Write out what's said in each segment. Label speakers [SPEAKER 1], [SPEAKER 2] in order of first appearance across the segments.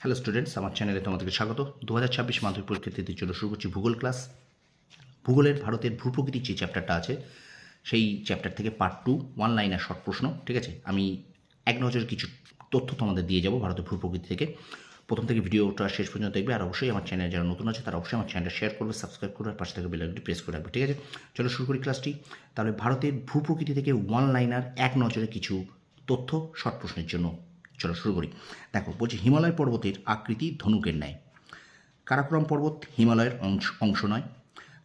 [SPEAKER 1] Hello students, আমার চ্যানেলে তোমাদেরকে স্বাগত। 2026 মাধ্যমিক পরীক্ষার্থীদের জন্য শুরু করছি ভূগোল ক্লাস। ভূগোলের ভারতের ভূপ্রকৃতির যে চ্যাপ্টারটা আছে সেই চ্যাপ্টার থেকে পার্ট 2 ওয়ান লাইনার শর্ট প্রশ্ন। ঠিক আছে, আমি এক নজরে কিছু তথ্য তোমাদের দিয়ে যাব ভারতের ভূপ্রকৃতি থেকে। প্রথম থেকে ভিডিওটা শেষ পর্যন্ত দেখবে, আর অবশ্যই আমার চ্যানেলে যারা নতুন আছে তারা অবশ্যই আমার চ্যানেলটা শেয়ার করবে, সাবস্ক্রাইব করবে, আর পাশে থেকে বেল আইকনটি প্রেস করে রাখবে। ঠিক আছে, চলো শুরু করি ক্লাসটি। তাহলে ভারতের ভূপ্রকৃতি থেকে ওয়ান লাইনার এক নজরে কিছু তথ্য শর্ট প্রশ্নের জন্য। চলো শুরু করি। দেখো, বলছি হিমালয় পর্বতের আকৃতি ধনুকের ন্যায়। কারাকোরাম পর্বত হিমালয়ের অংশ নয়।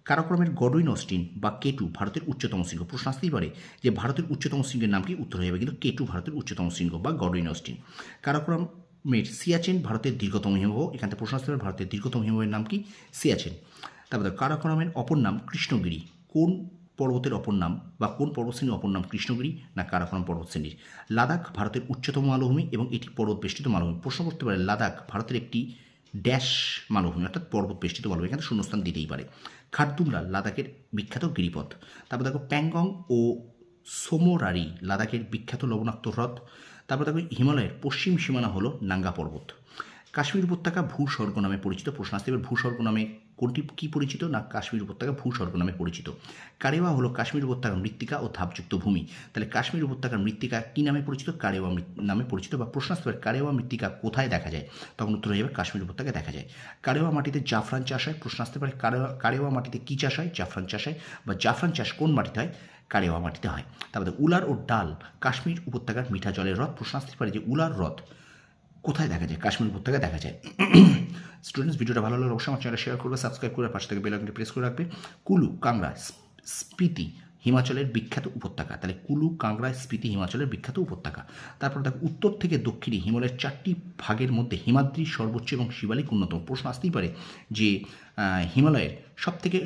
[SPEAKER 1] কারাকোরামের গডউইন অস্টিন বা কেটু ভারতের উচ্চতম শৃঙ্গ। প্রশ্ন আসতেই পারে যে ভারতের উচ্চতম শৃঙ্গের নাম কি? উত্তর হয়ে যাবে কিন্তু কেটু ভারতের উচ্চতম শৃঙ্গ বা গডউইন অস্টিন। কারাকোরামের সিয়াচেন ভারতের দীর্ঘতম হিমবাহ। এখান থেকে প্রশ্ন আসতে পারে ভারতের দীর্ঘতম হিমবাহের নাম কি? সিয়াচেন। তারপরে কারাকোরামের অপর নাম কৃষ্ণগিরি। কোন পর্বতের অপর নাম বা কোন পর্বতশ্রেণীর অপর নাম কৃষ্ণগিরি না কারাকোরাম পর্বতশ্রেণীর? লাদাখ ভারতের উচ্চতম মালভূমি এবং এটি পর্বত বেষ্টিত মালভূমি। প্রশ্ন করতে পারে লাদাখ ভারতের একটি ড্যাশ মালভূমি, অর্থাৎ পর্বত বেষ্টিত মালভূমি, এখানে শূন্যস্থান দিতেই পারে। খারদুংলা লাদাখের বিখ্যাত গিরিপথ। তারপর দেখো প্যাংগং ও সোমোরারি লাদাখের বিখ্যাত লবণাক্ত হ্রদ। তারপর দেখো হিমালয়ের পশ্চিম সীমানা হলো নাঙ্গা পর্বত। কাশ্মীর উপত্যকা ভূস্বর্গ নামে পরিচিত। প্রশ্ন আসতে পারে ভূস্বর্গ নামে কোনটি কী পরিচিত না কাশ্মীর উপত্যকা ভূস্বর্গ নামে পরিচিত। কারেওয়া হলো কাশ্মীর উপত্যকার মৃত্তিকা ও ধাপযুক্ত ভূমি। তাহলে কাশ্মীর উপত্যকার মৃত্তিকা কী নামে পরিচিত? কারেওয়া নামে পরিচিত। বা প্রশ্ন আসতে পারে কারেওয়া মৃত্তিকা কোথায় দেখা যায়? তখন উত্তর হয়ে যাবে কাশ্মীর উপত্যকায় দেখা যায়। কারেওয়া মাটিতে জাফরান চাষ হয়। প্রশ্ন আসতে পারে কারেওয়া মাটিতে কী চাষ হয়? জাফরান চাষ হয়। বা জাফরান চাষ কোন মাটিতে হয়? কারেওয়া মাটিতে হয়। তারপরে উলার ও ডাল কাশ্মীর উপত্যকার মিঠা জলের হ্রদ। প্রশ্ন আসতে পারে যে উলার হ্রদ কোথায় দেখা যায়? কাশ্মীর উপত্যকায় দেখা যায়। স্টুডেন্টস, ভিডিওটা ভালো লাগলে অবশ্যই আমার চ্যানেল শেয়ার করবে, সাবস্ক্রাইব করে পাশে থেকে বেল আইকনটি প্রেস করে রাখবে। কুলু কাংড়া স্পিতি হিমাচলের বিখ্যাত উপত্যকা। তাহলে কুলু কাংড়া স্পিতি হিমাচলের বিখ্যাত উপত্যকা। তারপর দেখো উত্তর থেকে দক্ষিণে হিমালয়ের 4টি ভাগের মধ্যে হিমাদ্রি সর্বোচ্চ এবং শিবালিক অন্যতম। প্রশ্ন আসতেই পারে যে হিমালয়ের সবথেকে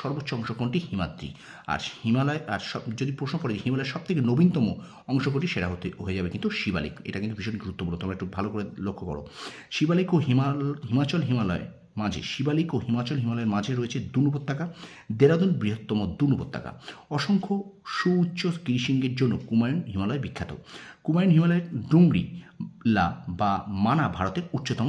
[SPEAKER 1] সর্বোচ্চ অংশ কোনটি? হিমাদ্রি। আর হিমালয় আর যদি প্রশ্ন পড়ে যে হিমালয়ের সবথেকে নবীনতম অংশ কোনটি, সেটা হয়ে যাবে কিন্তু শিবালিক। এটা কিন্তু ভীষণ গুরুত্বপূর্ণ, তোমরা একটু ভালো করে লক্ষ্য করো। শিবালিক ও হিমাচল হিমালয় মাঝে শিবালিক ও হিমাচল হিমালয়ের মাঝে রয়েছে দুন উপত্যকা। দেরাদুন বৃহত্তম দুন উপত্যকা। অসংখ্য সুউচ্চ গিরিশৃঙ্গের জন্য কুমায়ুন হিমালয় বিখ্যাত। কুমায়ুন হিমালয়ের ডুংরি লা বা মানা ভারতের উচ্চতম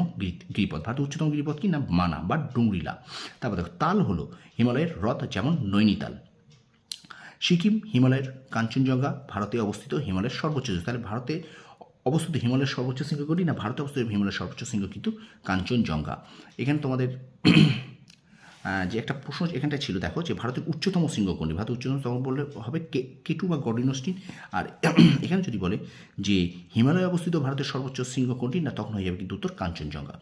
[SPEAKER 1] গিরিপথ। ভারতের উচ্চতম গিরিপথ কি না? মানা বা ডুংরিলা। তারপর দেখো তাল হলো হিমালয়ের হ্রদ, যেমন নৈনিতাল। সিকিম হিমালয়ের কাঞ্চনজঙ্ঘা ভারতে অবস্থিত হিমালয়ের সর্বোচ্চ। তাহলে ভারতে অবস্থিত হিমালয়ের সর্বোচ্চ শৃঙ্গ কোনটি না? ভারতে অবস্থিত হিমালয়ের সর্বোচ্চ শৃঙ্গ কিন্তু কাঞ্চনজঙ্ঘা। এখানে তোমাদের যে একটা প্রশ্ন এখানটা ছিল, দেখো যে ভারতের উচ্চতম শৃঙ্গ কোনটি? ভারতের উচ্চতম তখন বললে হবে কেটু বা গডউইন অস্টিন। আর এখানে যদি বলে যে হিমালয়ে অবস্থিত ভারতের সর্বোচ্চ শৃঙ্গ কোনটি না, তখন হয়ে যাবে কিন্তু উত্তর কাঞ্চনজঙ্ঘা।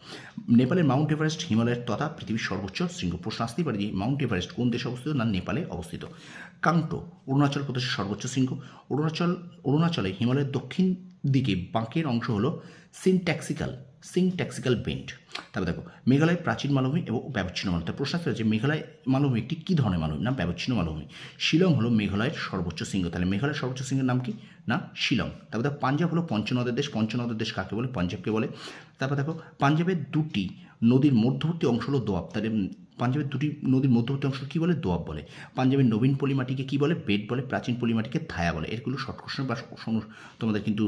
[SPEAKER 1] নেপালের মাউন্ট এভারেস্ট হিমালয়ের তথা পৃথিবীর সর্বোচ্চ শৃঙ্গ। প্রশ্ন আসতেই পারে যে মাউন্ট এভারেস্ট কোন দেশে অবস্থিত না? নেপালে অবস্থিত। কাংটো অরুণাচল প্রদেশের সর্বোচ্চ শৃঙ্গ। অরুণাচলে হিমালয়ের দক্ষিণ দিকে বাঁকের অংশ হলো সিনট্যাক্সিক্যাল বেন্ট। তারপর দেখো মেঘালয় প্রাচীন মালভূমি এবং ব্যবচ্ছিন্ন মালভূমি। প্রশ্ন আসতে যে মেঘালয় মালভূমি একটি কী ধরনের মালভূমি না? ব্যবচ্ছিন্ন মালভূমি। শিলং হলো মেঘালয়ের সর্বোচ্চ শৃঙ্গ। তাহলে মেঘালয়ের সর্বোচ্চ শৃঙ্গের নাম কি না? শিলং। তারপর দেখো পাঞ্জাব হলো পঞ্চনদের দেশ। পঞ্চনদের দেশ কাকে বলে? পাঞ্জাবকে বলে। তারপর দেখো পাঞ্জাবের দুটি নদীর মধ্যবর্তী অংশ হলো দোয়াব। তাহলে পাঞ্জাবের দুটি নদীর মধ্যবর্তী অংশ কী বলে? দোয়াব বলে। পাঞ্জাবের নবীন পলিমাটিকে কী বলে? বেট বলে। প্রাচীন পলিমাটিকে ধায়া বলে। এগুলো শর্ট কোশ্চেন বা তোমাদের কিন্তু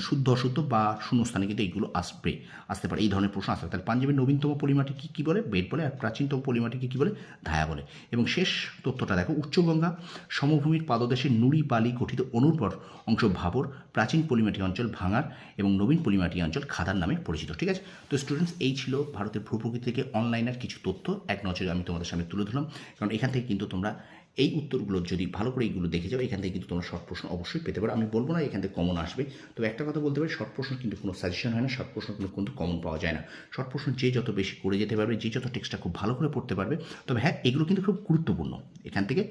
[SPEAKER 1] শুদ্ধ অশুদ্ধ বা শূন্যস্থানে কিন্তু এইগুলো আসতে পারে, এই ধরনের প্রশ্ন আসতে পারে। তাহলে পাঞ্জাবের নবীনতম পলিমাটিকে কী বলে? বেট বলে। আর প্রাচীনতম পলিমাটিকে কী বলে? ধায়া বলে। এবং শেষ তথ্যটা দেখো উচ্চগঙ্গা সমভূমির পাদদেশে নুড়ি বালি গঠিত অনুর্বর অংশ ভাবর, প্রাচীন পলিমাটি অঞ্চল ভাঙার এবং নবীন পলিমাটি অঞ্চল খাদার নামে পরিচিত। ঠিক আছে, তো স্টুডেন্টস, এই ছিল ভারতের ভূপ্রকৃতি থেকে অনলাইনের কিছু তথ্য এক নজরে আমি তোমাদের সামনে তুলে ধরলাম। কারণ এখান থেকে কিন্তু তোমরা এই উত্তরগুলো যদি ভালো করে এইগুলো দেখে যাও, এখান থেকে কিন্তু তোমরা শর্ট প্রশ্ন অবশ্যই পেতে পারো। আমি বলবো না এখান থেকে কমন আসবে, তবে একটা কথা বলতে পারি, শর্ট প্রশ্ন কিন্তু কোনো সাজেশন হয় না, শর্ট প্রশ্ন কিন্তু কমন পাওয়া যায় না। শর্ট প্রশ্ন যে যত বেশি করে যেতে পারবে, যে যত টেক্সটটা খুব ভালো করে পড়তে পারবে, তবে হ্যাঁ এগুলো কিন্তু খুব গুরুত্বপূর্ণ। এখান থেকে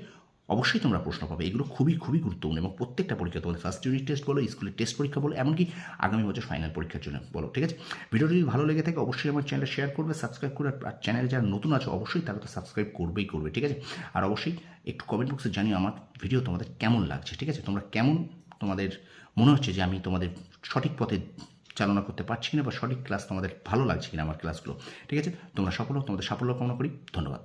[SPEAKER 1] অবশ্যই তোমরা প্রশ্ন পাবে, এগুলো খুবই গুরুত্বপূর্ণ এবং প্রত্যেকটা পরীক্ষা তোমাদের ফার্স্ট ইউনিট টেস্ট বলো, স্কুলের টেস্ট পরীক্ষা বলো, এমনকি আগামী বছর ফাইনাল পরীক্ষার জন্য বলো। ঠিক আছে, ভিডিওটি যদি ভালো লেগে থাকে অবশ্যই আমার চ্যানেলটা শেয়ার করবে, সাবস্ক্রাইব করবে। আর চ্যানেলে যারা নতুন আছে অবশ্যই তারা তো সাবস্ক্রাইব করবেই। ঠিক আছে, আর অবশ্যই একটু কমেন্ট বক্সে জানিও আমার ভিডিও তোমাদের কেমন লাগছে। ঠিক আছে, তোমাদের মনে হচ্ছে যে আমি তোমাদের সঠিক পথে চালনা করতে পারছি কিনা, বা সঠিক ক্লাস তোমাদের ভালো লাগছে কিনা আমার ক্লাসগুলো। ঠিক আছে, তোমাদের সাফল্য কামনা করি। ধন্যবাদ।